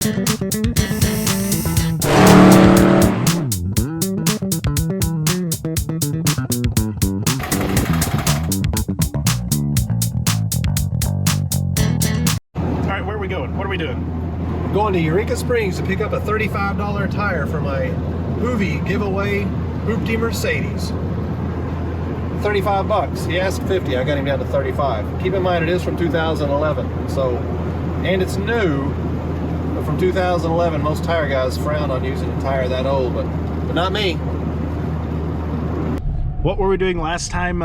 Alright, where are we going? What are we doing? I'm going to Eureka Springs to pick up a $35 tire for my Hoovie giveaway hooptie Mercedes. 35 bucks. He asked 50. I got him down to 35. Keep in mind it is from 2011. So, and it's new, but from 2011, most tire guys frown on using a tire that old, but not me. What were we doing last time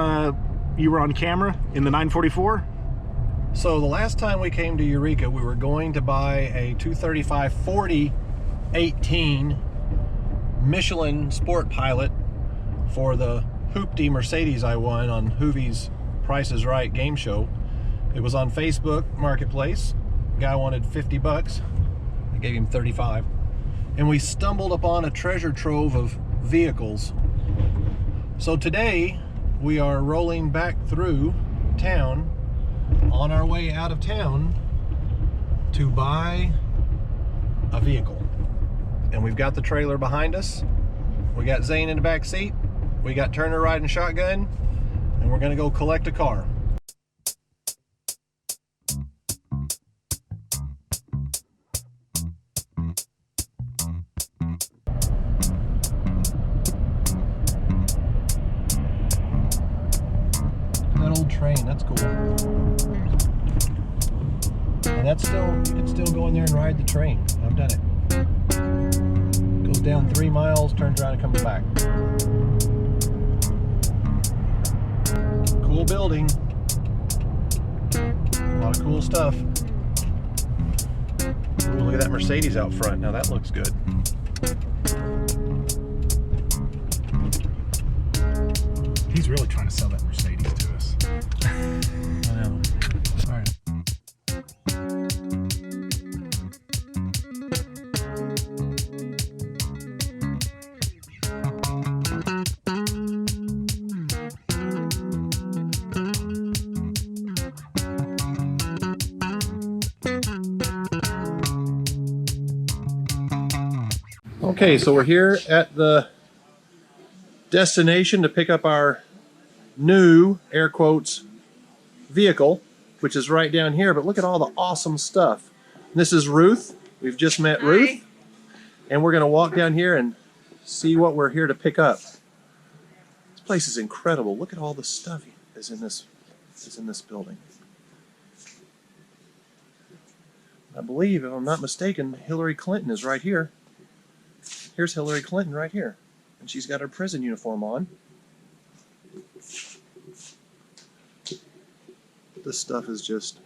you were on camera in the 944? So the last time we came to Eureka, we were going to buy a 235/40 18 Michelin Sport Pilot for the hooptie Mercedes I won on Hoovie's Price is Right game show. It was on Facebook Marketplace. The guy wanted 50 bucks. I gave him 35. And we stumbled upon a treasure trove of vehicles. So today we are rolling back through town on our way out of town to buy a vehicle. And we've got the trailer behind us. We got Zane in the back seat. We got Turner riding shotgun, and we're gonna go collect a car. That old train, that's cool. And that's still, you can still go in there and ride the train. I've done it. Goes down 3 miles, turns around and comes back. Cool building. A lot of cool stuff. Ooh, look at that Mercedes out front. Now that looks good. He's really trying to sell that Mercedes to us. I know. All right. Okay, so we're here at the destination to pick up our new, air quotes, vehicle, which is right down here. But look at all the awesome stuff. This is Ruth. We've just met Ruth. And we're going to walk down here and see what we're here to pick up. This place is incredible. Look at all the stuff is in this building. I believe, if I'm not mistaken, Hillary Clinton is right here. Here's Hillary Clinton right here. And she's got her prison uniform on. This stuff is just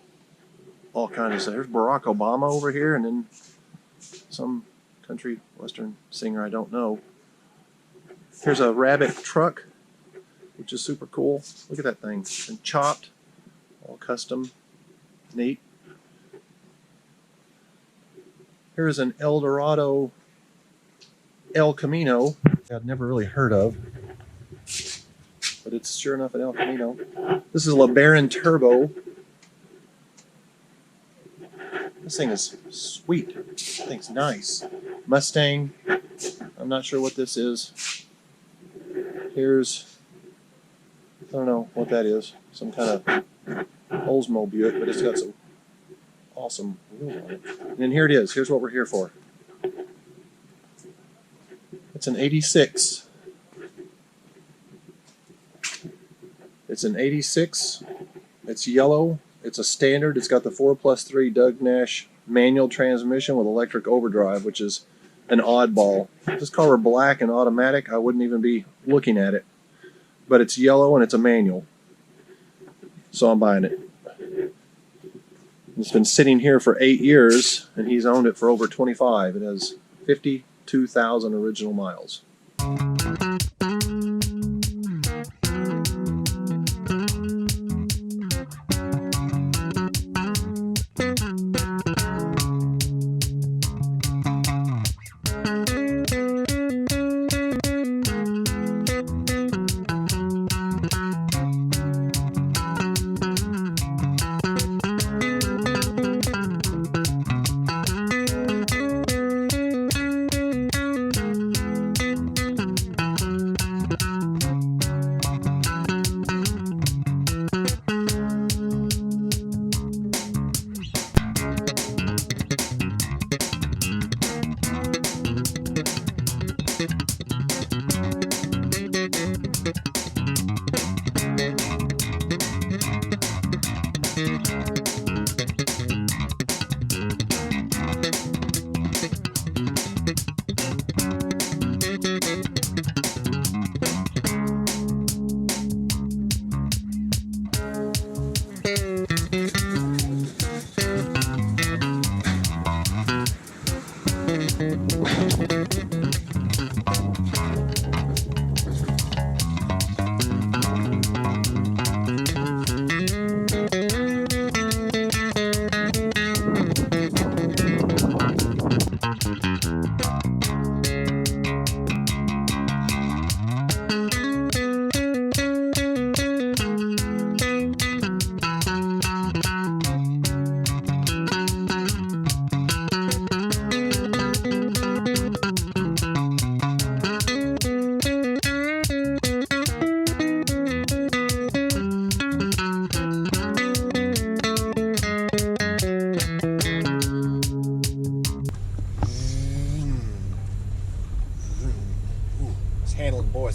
all kinds of stuff. There's Barack Obama over here, and then some country western singer I don't know. Here's a rabbit truck, which is super cool. Look at that thing. And chopped, all custom, neat. Here's an Eldorado El Camino I've never really heard of, but it's sure enough an El Camino. This is a LeBaron Turbo. This thing is sweet. This thing's nice. Mustang. I'm not sure what this is. Here's, I don't know what that is. Some kind of Oldsmobile, but it's got some awesome wheels on it. And then here it is. Here's what we're here for. It's an 86. It's an 86. It's yellow. It's a standard. It's got the 4+3 Doug Nash manual transmission with electric overdrive, which is an oddball. If this car were black and automatic, I wouldn't even be looking at it. But it's yellow and it's a manual. So I'm buying it. It's been sitting here for 8 years, and he's owned it for over 25. It has 52,000 original miles.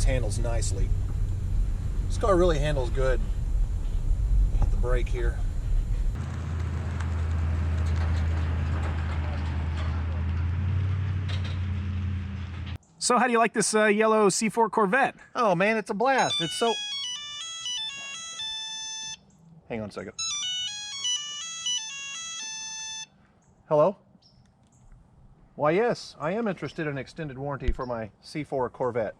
Handles nicely. This car really handles good. Hit the brake here. So how do you like this yellow C4 Corvette? Oh man, it's a blast. It's so... Hang on a second. Hello? Why yes, I am interested in an extended warranty for my C4 Corvette.